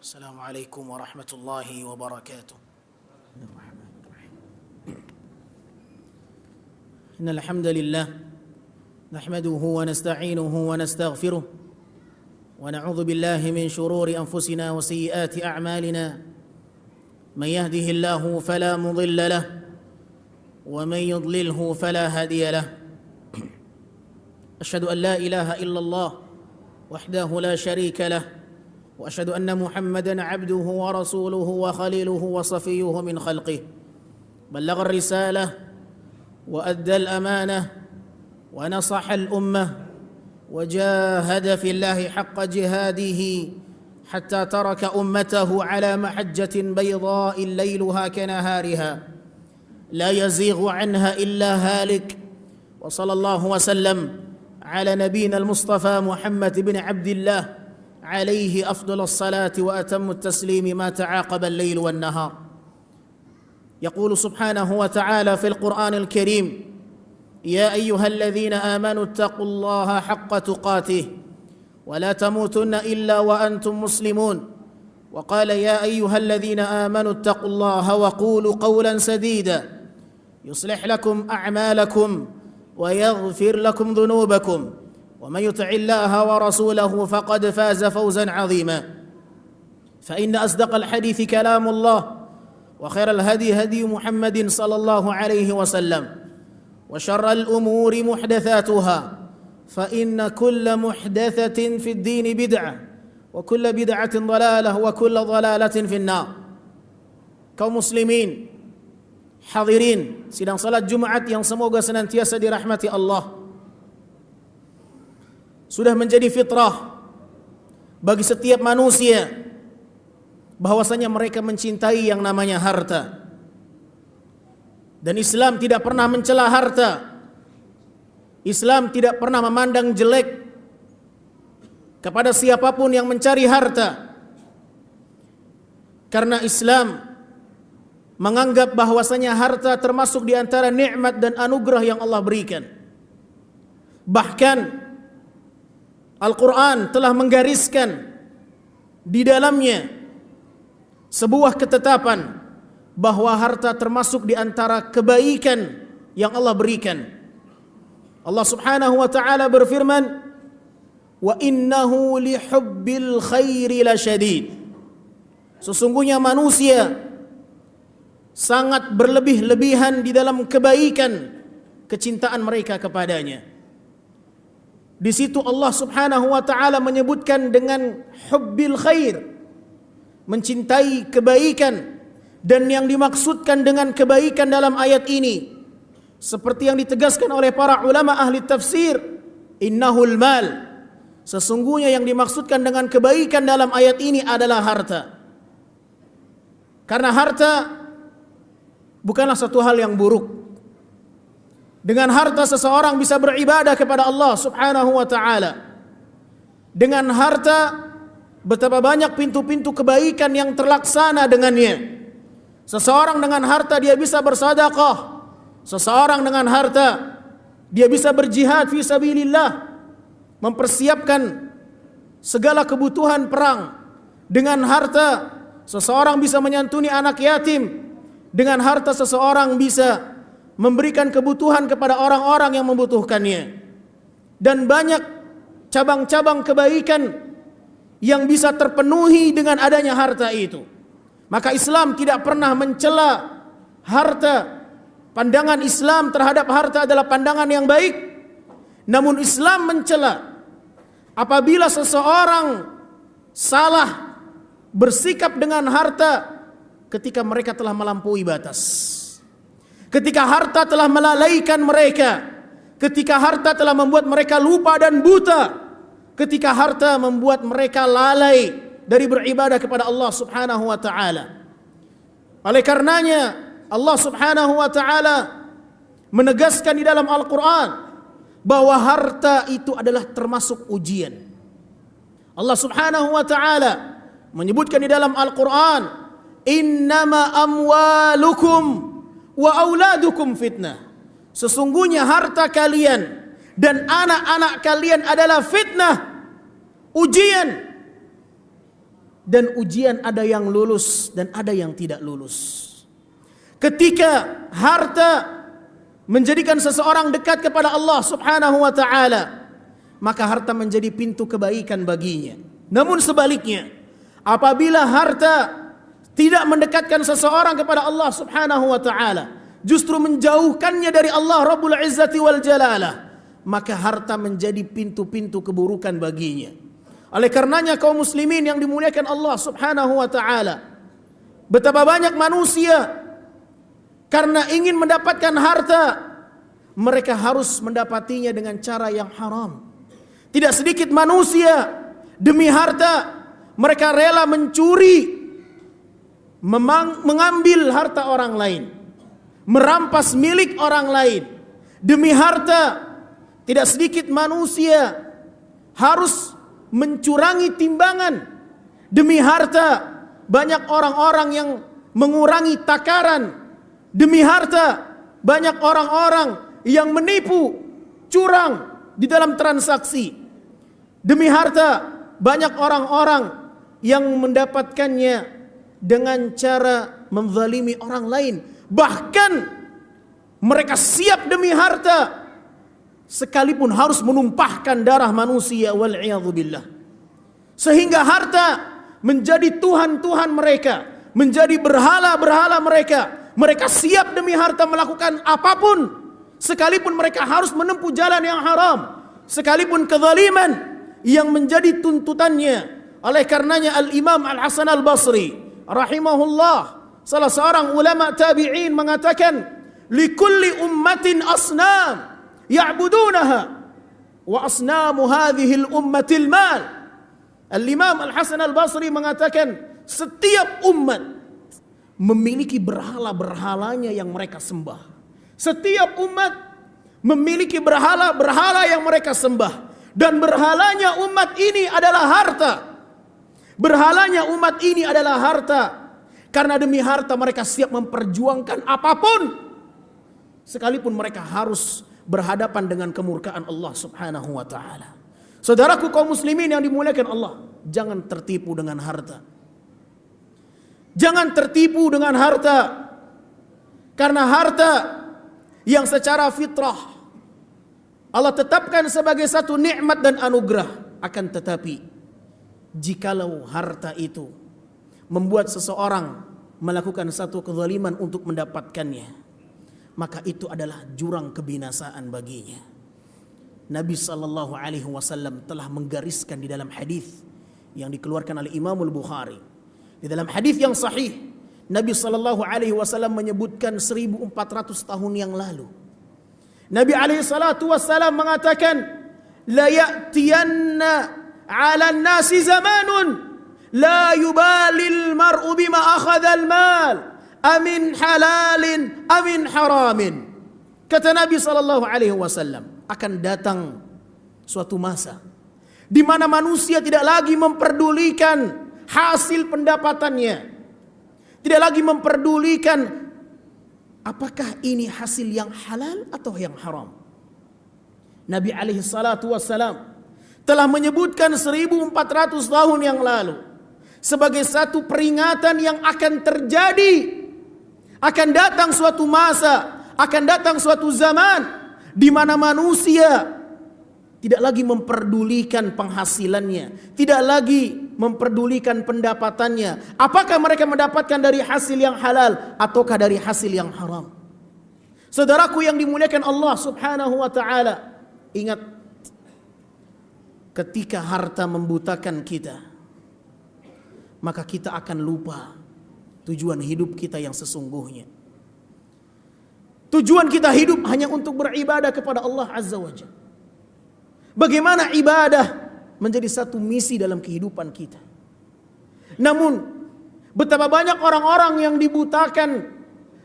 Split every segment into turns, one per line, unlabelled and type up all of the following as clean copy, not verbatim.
السلام عليكم ورحمة الله وبركاته. إن الحمد لله نحمده ونستعينه ونستغفره ونعوذ بالله من شرور أنفسنا وسيئات أعمالنا. من يهده الله فلا مضل له ومن يضلله فلا هادي له. أشهد أن لا إله إلا الله وحده لا شريك له وأشهد أن محمدًا عبده ورسوله وخليله وصفيه من خلقه. بلغ الرسالة وأدى الأمانة ونصح الأمة وجاهد في الله حق جهاده حتى ترك أمته على محجة بيضاء ليلها كنهارها لا يزيغ عنها إلا هالك. وصلى الله وسلم على نبينا المصطفى محمد بن عبد الله عليه أفضل الصلاة وأتم التسليم ما تعاقب الليل والنهار. يقول سبحانه وتعالى في القرآن الكريم: يا أيها الذين آمنوا اتقوا الله حق تقاته ولا تموتن إلا وأنتم مسلمون. وقال: يا أيها الذين آمنوا اتقوا الله وقولوا قولا سديدا يصلح لكم أعمالكم ويغفر لكم ذنوبكم ومن يطع الله ورسوله فقد فاز فوزا عظيما. فإن أصدق الحديث كلام الله وخير الهدي هدي محمد صلى الله عليه وسلم وشر الأمور محدثاتها فإن كل محدثة في الدين بدعة وكل بدعة ضلالة وكل ضلالة في النار. Kaum muslimin hadirin sidang salat Jumat yang semoga senantiasa dirahmati Allah. Sudah menjadi fitrah bagi setiap manusia bahwasanya mereka mencintai yang namanya harta. Dan Islam tidak pernah mencela harta. Islam tidak pernah memandang jelek kepada siapapun yang mencari harta. Karena Islam menganggap bahwasanya harta termasuk di antara nikmat dan anugerah yang Allah berikan. Bahkan Al-Quran telah menggariskan di dalamnya sebuah ketetapan bahwa harta termasuk di antara kebaikan yang Allah berikan. Allah Subhanahu wa taala berfirman: "Wa innahu lihubbil khairi lasyadid." Sesungguhnya manusia sangat berlebih-lebihan di dalam kebaikan, kecintaan mereka kepadanya. Di situ Allah Subhanahu wa taala menyebutkan dengan hubbil khair, mencintai kebaikan. Dan yang dimaksudkan dengan kebaikan dalam ayat ini seperti yang ditegaskan oleh para ulama ahli tafsir, innahul mal. Sesungguhnya yang dimaksudkan dengan kebaikan dalam ayat ini adalah harta. Karena harta bukanlah satu hal yang buruk. Dengan harta seseorang bisa beribadah kepada Allah Subhanahu wa taala. Dengan harta betapa banyak pintu-pintu kebaikan yang terlaksana dengannya. Seseorang dengan harta dia bisa bersedekah. Seseorang dengan harta dia bisa berjihad fi sabilillah, mempersiapkan segala kebutuhan perang. Dengan harta seseorang bisa menyantuni anak yatim. Dengan harta seseorang bisa memberikan kebutuhan kepada orang-orang yang membutuhkannya. Dan banyak cabang-cabang kebaikan yang bisa terpenuhi dengan adanya harta itu. Maka Islam tidak pernah mencela harta. Pandangan Islam terhadap harta adalah pandangan yang baik. Namun Islam mencela apabila seseorang salah bersikap dengan harta ketika mereka telah melampaui batas. Ketika harta telah melalaikan mereka, ketika harta telah membuat mereka lupa dan buta, ketika harta membuat mereka lalai dari beribadah kepada Allah Subhanahu wa taala. Oleh karenanya Allah Subhanahu wa taala menegaskan di dalam Al-Qur'an bahwa harta itu adalah termasuk ujian. Allah Subhanahu wa taala menyebutkan di dalam Al-Qur'an, "Innama amwalukum wa auladukum fitnah." Sesungguhnya harta kalian dan anak-anak kalian adalah fitnah, ujian. dan ujian ada yang lulus dan ada yang tidak lulus. Ketika harta menjadikan seseorang dekat kepada Allah Subhanahu wa taala, maka harta menjadi pintu kebaikan baginya. Namun sebaliknya, apabila harta tidak mendekatkan seseorang kepada Allah Subhanahu wa taala, justru menjauhkannya dari Allah Rabbul Izzati wal Jalalah, maka harta menjadi pintu-pintu keburukan baginya. Oleh karenanya kaum muslimin yang dimuliakan Allah Subhanahu wa taala, betapa banyak manusia karena ingin mendapatkan harta, mereka harus mendapatinya dengan cara yang haram. Tidak sedikit manusia demi harta mereka rela mencuri, mengambil harta orang lain, merampas milik orang lain demi harta. Tidak sedikit manusia harus mencurangi timbangan demi harta. Banyak orang-orang yang mengurangi takaran demi harta. Banyak orang-orang yang menipu, curang di dalam transaksi demi harta. Banyak orang-orang yang mendapatkannya dengan cara menzalimi orang lain. Bahkan mereka siap demi harta sekalipun harus menumpahkan darah manusia, wal'iyadzubillah. Sehingga harta menjadi Tuhan-Tuhan mereka, menjadi berhala-berhala mereka. Mereka siap demi harta melakukan apapun, sekalipun mereka harus menempuh jalan yang haram, sekalipun kezaliman yang menjadi tuntutannya. Oleh karenanya Al-Imam Al-Hasan Al-Basri rahimahullah, salah seorang ulama tabi'in, mengatakan, likulli ummatin asnam ya'budunaha wa asnamu hadhil ummatil mal. Al-Imam Al-Hasan Al-Basri mengatakan, setiap umat memiliki berhala-berhalanya yang mereka sembah. Setiap umat memiliki berhala-berhala yang mereka sembah. Dan berhalanya umat ini adalah harta. Berhalanya umat ini adalah harta. Karena demi harta mereka siap memperjuangkan apapun, sekalipun mereka harus berhadapan dengan kemurkaan Allah Subhanahu wa taala. Saudaraku kaum muslimin yang dimuliakan Allah, jangan tertipu dengan harta. Jangan tertipu dengan harta. Karena harta yang secara fitrah Allah tetapkan sebagai satu nikmat dan anugerah, akan tetapi jikalau harta itu membuat seseorang melakukan satu kezaliman untuk mendapatkannya, maka itu adalah jurang kebinasaan baginya. Nabi sallallahu alaihi wasallam telah menggariskan di dalam hadis yang dikeluarkan oleh Imam Al-Bukhari. Di dalam hadis yang sahih, Nabi sallallahu alaihi wasallam menyebutkan 1400 tahun yang lalu. Nabi alaihi salatu wasallam mengatakan, la ya'tiyanna 'ala an-nasi zamanun la yubalil mar'u bima akhadha al-mal amin halalin amin haramin. Kata Nabi sallallahu alaihi wasallam, akan datang suatu masa di mana manusia tidak lagi memperdulikan hasil pendapatannya, tidak lagi memperdulikan apakah ini hasil yang halal atau yang haram. Nabi alaihi salatu wassalam telah menyebutkan 1400 tahun yang lalu sebagai satu peringatan yang akan terjadi. Akan datang suatu masa, akan datang suatu zaman di mana manusia tidak lagi memperdulikan penghasilannya, tidak lagi memperdulikan pendapatannya. Apakah mereka mendapatkan dari hasil yang halal ataukah dari hasil yang haram? Saudaraku yang dimuliakan Allah Subhanahu wa taala, ingat, ketika harta membutakan kita, maka kita akan lupa tujuan hidup kita yang sesungguhnya. Tujuan kita hidup hanya untuk beribadah kepada Allah Azza wa Jalla. Bagaimana ibadah menjadi satu misi dalam kehidupan kita. Namun betapa banyak orang-orang yang dibutakan,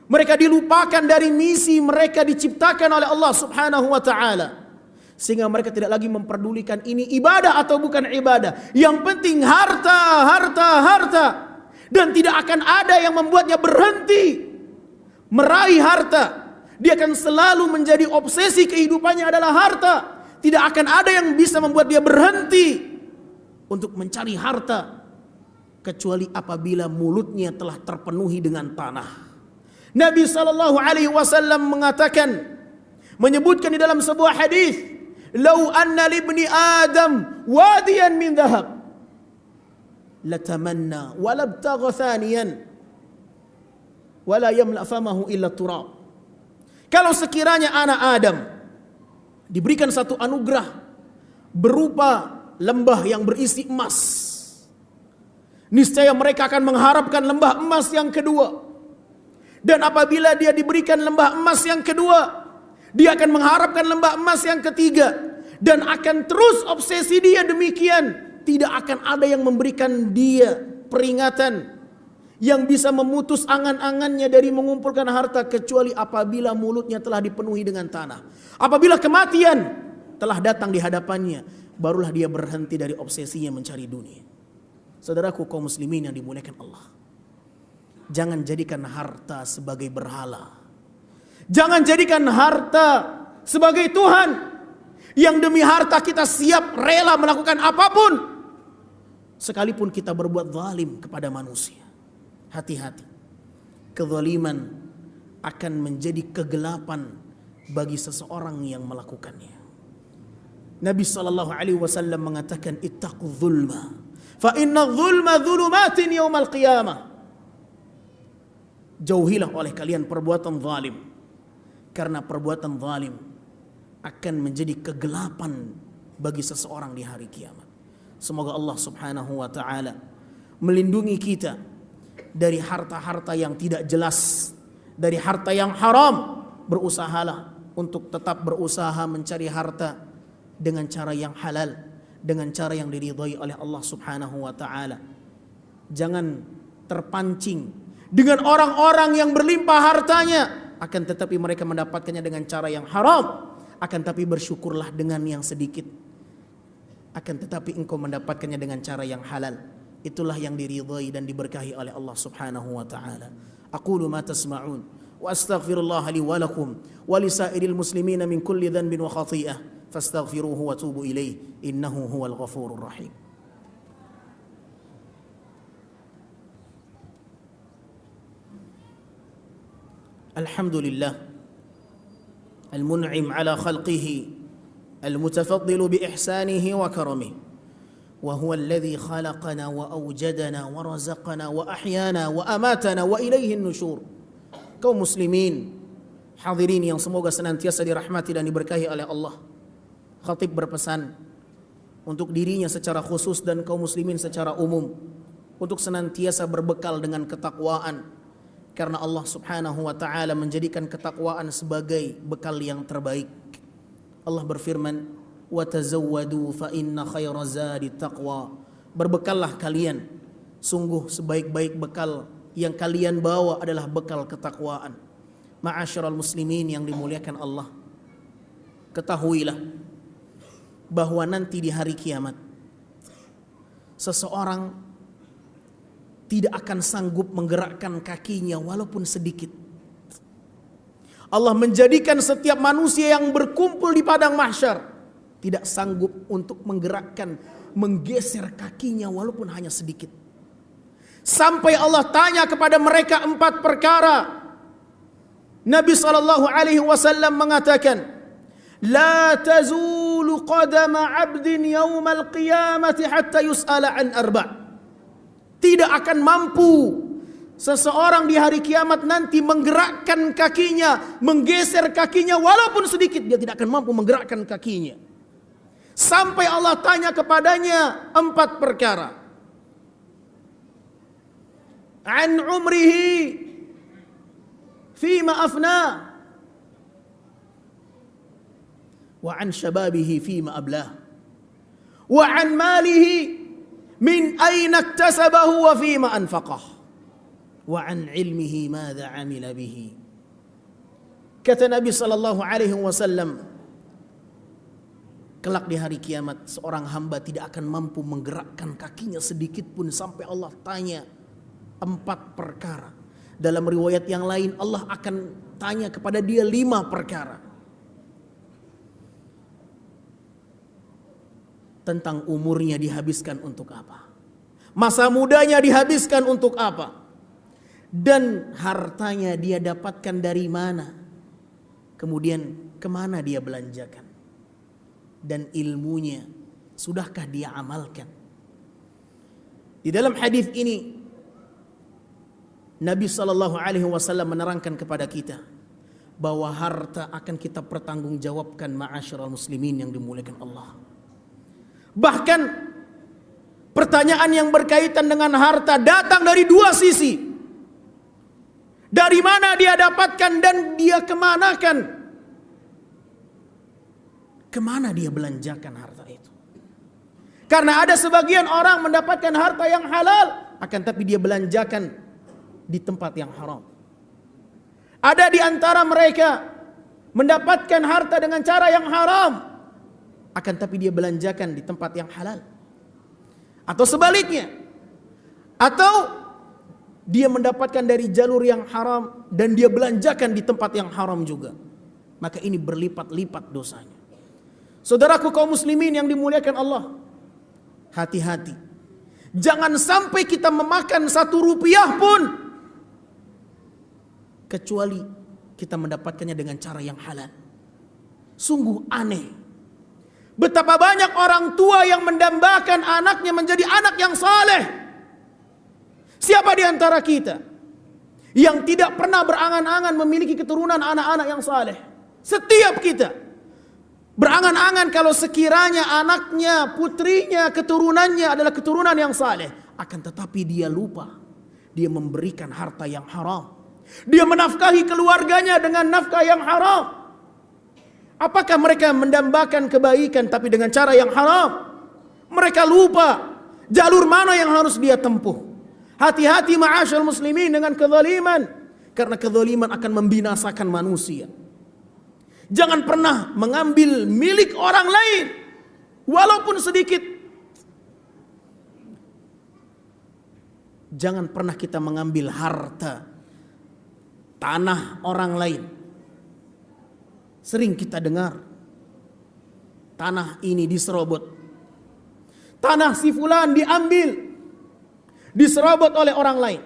mereka dilupakan dari misi mereka diciptakan oleh Allah Subhanahu wa taala, sehingga mereka tidak lagi memperdulikan ini ibadah atau bukan ibadah. Yang penting harta, harta, harta, dan tidak akan ada yang membuatnya berhenti meraih harta. Dia akan selalu menjadi obsesi kehidupannya adalah harta. Tidak akan ada yang bisa membuat dia berhenti untuk mencari harta. kecuali apabila mulutnya telah terpenuhi dengan tanah. Nabi sallallahu alaihi wasallam mengatakan, menyebutkan di dalam sebuah hadis, "Lau anna libni Adam wadiyan min dhahab, latamanna wa labtagha thaniyan, wa la yamla famahu illa turab." Kalau sekiranya anak Adam diberikan satu anugerah berupa lembah yang berisi emas, niscaya mereka akan mengharapkan lembah emas yang kedua. Dan apabila dia diberikan lembah emas yang kedua, dia akan mengharapkan lembah emas yang ketiga. Dan akan terus obsesi dia demikian. Tidak akan ada yang memberikan dia peringatan yang bisa memutus angan-angannya dari mengumpulkan harta, kecuali apabila mulutnya telah dipenuhi dengan tanah. Apabila kematian telah datang di hadapannya, barulah dia berhenti dari obsesinya mencari dunia. Saudaraku kaum muslimin yang dimuliakan Allah, jangan jadikan harta sebagai berhala. Jangan jadikan harta sebagai Tuhan, yang demi harta kita siap rela melakukan apapun, sekalipun kita berbuat zalim kepada manusia. Hati-hati, kezaliman akan menjadi kegelapan bagi seseorang yang melakukannya. Nabi sallallahu alaihi wasallam mengatakan, ittaqu dzulma fa inna dzulma dzulumatin yaumal qiyamah. Jauhilah oleh kalian perbuatan zalim, karena perbuatan zalim akan menjadi kegelapan bagi seseorang di hari kiamat. Semoga Allah subhanahu wa ta'ala melindungi kita dari harta-harta yang tidak jelas, dari harta yang haram. Berusahalah untuk tetap berusaha mencari harta dengan cara yang halal, dengan cara yang diridhai oleh Allah subhanahu wa ta'ala. Jangan terpancing dengan orang-orang yang berlimpah hartanya, akan tetapi mereka mendapatkannya dengan cara yang haram. Akan tetapi bersyukurlah dengan yang sedikit, akan tetapi engkau mendapatkannya dengan cara yang halal. Itulah yang diridhai dan diberkahi oleh Allah subhanahu wa ta'ala. Aqulu ma tasma'un wa astaghfirullah li wa lakum wa lisairil muslimina min kulli dhanbin wa khati'ah fastaghfiruhu wa tubu ilayhi innahu huwal ghafurur rahim. Alhamdulillah al-mun'im ala khalqihi al-mutafaddil bi ihsanihi wa karamihi wa huwa alladhi khalaqana wa awjadana wa razaqana wa ahyana wa amatana wa ilayhi an-nusyur. Kaum muslimin hadirin yang semoga senantiasa dirahmati dan diberkahi oleh Allah, khatib berpesan untuk dirinya secara khusus dan kaum muslimin secara umum untuk senantiasa berbekal dengan ketakwaan. Karena Allah subhanahu wa ta'ala menjadikan ketakwaan sebagai bekal yang terbaik. Allah berfirman, وَتَزَوَّدُوا فَإِنَّ خَيْرَ زَادِ التَّقْوَى. Berbekallah kalian, sungguh sebaik-baik bekal yang kalian bawa adalah bekal ketakwaan. Ma'asyiral muslimin yang dimuliakan Allah, ketahuilah bahwa nanti di hari kiamat seseorang tidak akan sanggup menggerakkan kakinya walaupun sedikit. Allah menjadikan setiap manusia yang berkumpul di padang mahsyar tidak sanggup untuk menggerakkan, menggeser kakinya walaupun hanya sedikit. Sampai Allah tanya kepada mereka 4 perkara. Nabi SAW mengatakan, La tazulu qadama abdin yawmal qiyamati hatta yus'ala an arba'. Tidak akan mampu seseorang di hari kiamat nanti menggerakkan kakinya, menggeser kakinya walaupun sedikit. Dia tidak akan mampu menggerakkan kakinya sampai Allah tanya kepadanya 4 perkara. An umrihi fima afna wa an shababihi fima ablah wa an malihi min aina iktasabahu wa fima anfaqah wa an ilmihi madza amila bihi. Kata Nabi sallallahu alaihi wasallam, kelak di hari kiamat seorang hamba tidak akan mampu menggerakkan kakinya sedikit pun sampai Allah tanya 4 perkara. Dalam riwayat yang lain Allah akan tanya kepada dia 5 perkara. Tentang umurnya dihabiskan untuk apa? Masa mudanya dihabiskan untuk apa? Dan hartanya dia dapatkan dari mana? Kemudian kemana dia belanjakan? Dan ilmunya sudahkah dia amalkan? Di dalam hadis ini Nabi SAW menerangkan kepada kita bahwa harta akan kita pertanggungjawabkan, ma'asyiral muslimin yang dimuliakan Allah. Bahkan pertanyaan yang berkaitan dengan harta datang dari dua sisi. Dari mana dia dapatkan dan dia kemanakan? Kemana dia belanjakan harta itu? Karena ada sebagian orang mendapatkan harta yang halal, akan tapi dia belanjakan di tempat yang haram. Ada di antara mereka mendapatkan harta dengan cara yang haram, akan tapi dia belanjakan di tempat yang halal. Atau sebaliknya. Atau dia mendapatkan dari jalur yang haram dan dia belanjakan di tempat yang haram juga. Maka ini berlipat-lipat dosanya. Saudaraku kaum muslimin yang dimuliakan Allah, hati-hati. Jangan sampai kita memakan 1 rupiah pun kecuali kita mendapatkannya dengan cara yang halal. Sungguh aneh. Betapa banyak orang tua yang mendambakan anaknya menjadi anak yang saleh. Siapa di antara kita yang tidak pernah berangan-angan memiliki keturunan anak-anak yang saleh? Setiap kita berangan-angan kalau sekiranya anaknya, putrinya, keturunannya adalah keturunan yang saleh. Akan tetapi dia lupa. Dia memberikan harta yang haram. Dia menafkahi keluarganya dengan nafkah yang haram. Apakah mereka mendambakan kebaikan tapi dengan cara yang haram? Mereka lupa jalur mana yang harus dia tempuh. Hati-hati ma'asyal muslimin dengan kezaliman. Karena kezaliman akan membinasakan manusia. Jangan pernah mengambil milik orang lain walaupun sedikit. Jangan pernah kita mengambil harta tanah orang lain. Sering kita dengar tanah ini diserobot. Tanah si fulan diambil, diserobot oleh orang lain.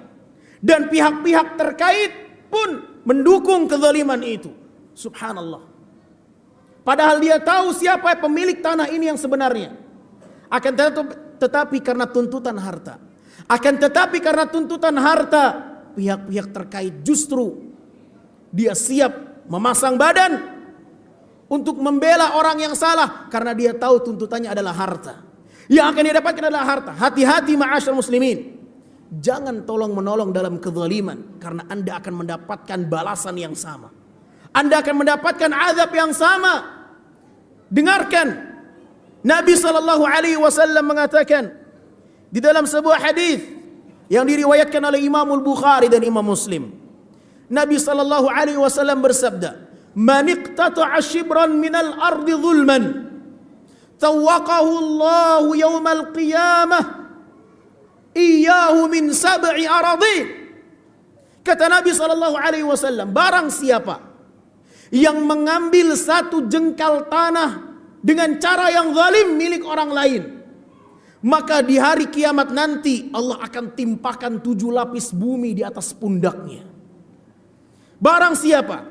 Dan pihak-pihak terkait pun mendukung kezaliman itu. Subhanallah. Padahal dia tahu siapa pemilik tanah ini yang sebenarnya. Akan tetapi karena tuntutan harta. Akan tetapi karena tuntutan harta, pihak-pihak terkait justru dia siap memasang badan untuk membela orang yang salah karena dia tahu tuntutannya adalah harta. Yang akan dia dapatkan adalah harta. Hati-hati ma'asyar muslimin. Jangan tolong menolong dalam kezaliman karena Anda akan mendapatkan balasan yang sama. Anda akan mendapatkan azab yang sama. Dengarkan, Nabi SAW mengatakan di dalam sebuah hadis yang diriwayatkan oleh Imam Al-Bukhari dan Imam Muslim. Nabi SAW bersabda, "Man iqtata'a shibran minal ardi zulman, tawaqahu Allahu yawmal qiyamah iyyahu min sab'i aradin." Kata Nabi SAW, barang siapa yang mengambil 1 jengkal tanah dengan cara yang zalim milik orang lain, maka di hari kiamat nanti Allah akan timpakan 7 lapis bumi di atas pundaknya. Barang siapa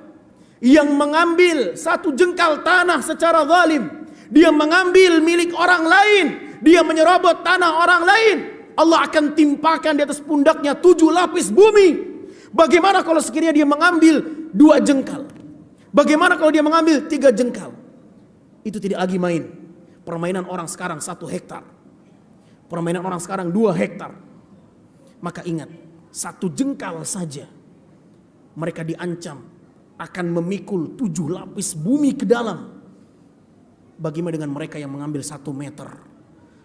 yang mengambil 1 jengkal tanah secara zalim, dia mengambil milik orang lain, dia menyerobot tanah orang lain, Allah akan timpakan di atas pundaknya 7 lapis bumi. Bagaimana kalau sekiranya dia mengambil 2 jengkal? Bagaimana kalau dia mengambil 3 jengkal? Itu tidak lagi main. Permainan orang sekarang 1 hektar. Permainan orang sekarang 2 hektar. Maka ingat, 1 jengkal saja mereka diancam akan memikul 7 lapis bumi ke dalam. Bagaimana dengan mereka yang mengambil 1 meter?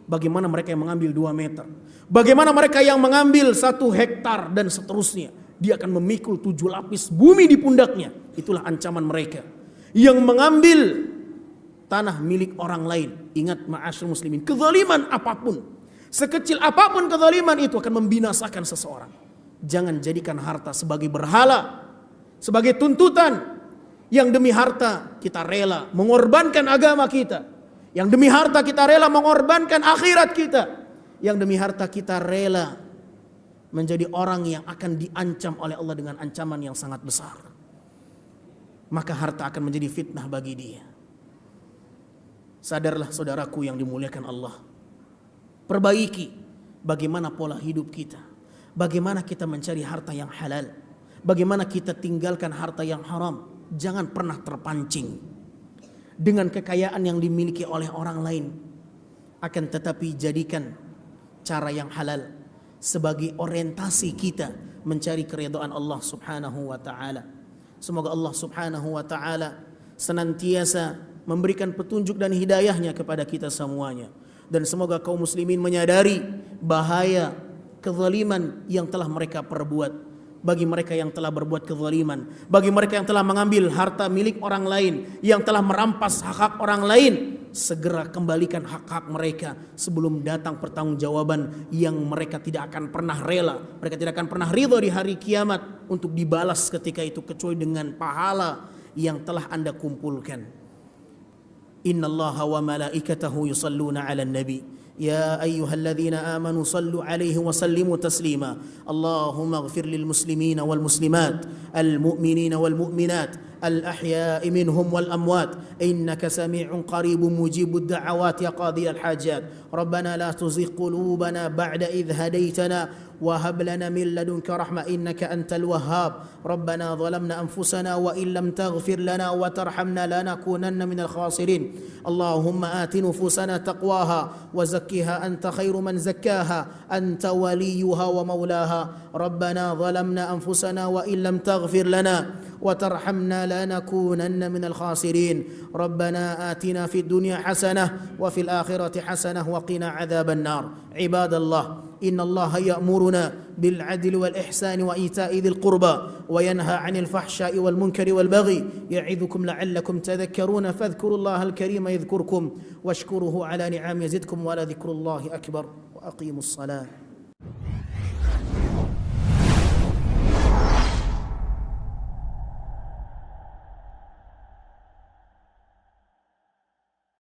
Bagaimana mereka yang mengambil 2 meter? Bagaimana mereka yang mengambil 1 hektar dan seterusnya? Dia akan memikul 7 lapis bumi di pundaknya. Itulah ancaman mereka yang mengambil tanah milik orang lain. Ingat ma'asyar muslimin, kezaliman apapun, sekecil apapun kezaliman itu akan membinasakan seseorang. Jangan jadikan harta sebagai berhala, sebagai tuntutan. Yang demi harta kita rela mengorbankan agama kita. Yang demi harta kita rela mengorbankan akhirat kita. yang demi harta kita rela menjadi orang yang akan diancam oleh Allah dengan ancaman yang sangat besar, maka harta akan menjadi fitnah bagi dia. Sadarlah saudaraku yang dimuliakan Allah, perbaiki bagaimana pola hidup kita, bagaimana kita mencari harta yang halal, bagaimana kita tinggalkan harta yang haram. Jangan pernah terpancing dengan kekayaan yang dimiliki oleh orang lain, akan tetapi jadikan cara yang halal sebagai orientasi kita mencari keridhaan Allah Subhanahu wa taala. Semoga Allah Subhanahu wa taala senantiasa memberikan petunjuk dan hidayahnya kepada kita semuanya, dan semoga kaum muslimin menyadari bahaya kezaliman yang telah mereka perbuat. Bagi mereka yang telah berbuat kezaliman, bagi mereka yang telah mengambil harta milik orang lain, yang telah merampas hak-hak orang lain, segera kembalikan hak-hak mereka sebelum datang pertanggungjawaban yang mereka tidak akan pernah rela, mereka tidak akan pernah ridha di hari kiamat untuk dibalas ketika itu, kecuali dengan pahala yang telah Anda kumpulkan. Innallaha wa malaikatahu yusalluna 'alan nabi يا أيها الذين آمنوا صلوا عليه وسلموا تسليما اللهم اغفر للمسلمين والمسلمات المؤمنين والمؤمنات الأحياء منهم والأموات إنك سميع قريب مجيب الدعوات يا قاضي الحاجات ربنا لا تزغ قلوبنا بعد إذ هديتنا وهب لنا من لدنك رحمة إنك أنت الوهاب ربنا ظلمنا أنفسنا وإن لم تغفر لنا وترحمنا لنكونن من الخاسرين اللهم آت نفوسنا تقواها وزكها أنت خير من زكاها أنت وليها ومولاها ربنا ظلمنا أنفسنا وإن لم تغفر لنا وترحمنا لنكونن من الخاسرين ربنا آتنا في الدنيا حسنة وفي الآخرة حسنة وقنا عذاب النار عباد الله إن الله يأمرنا بالعدل والإحسان وإيتاء ذي القربى وينهى عن الفحشاء والمنكر والبغي يعظكم لعلكم تذكرون فاذكروا الله الكريم يذكركم واشكروه على نعم يزدكم ولذكر الله أكبر وأقيموا الصلاة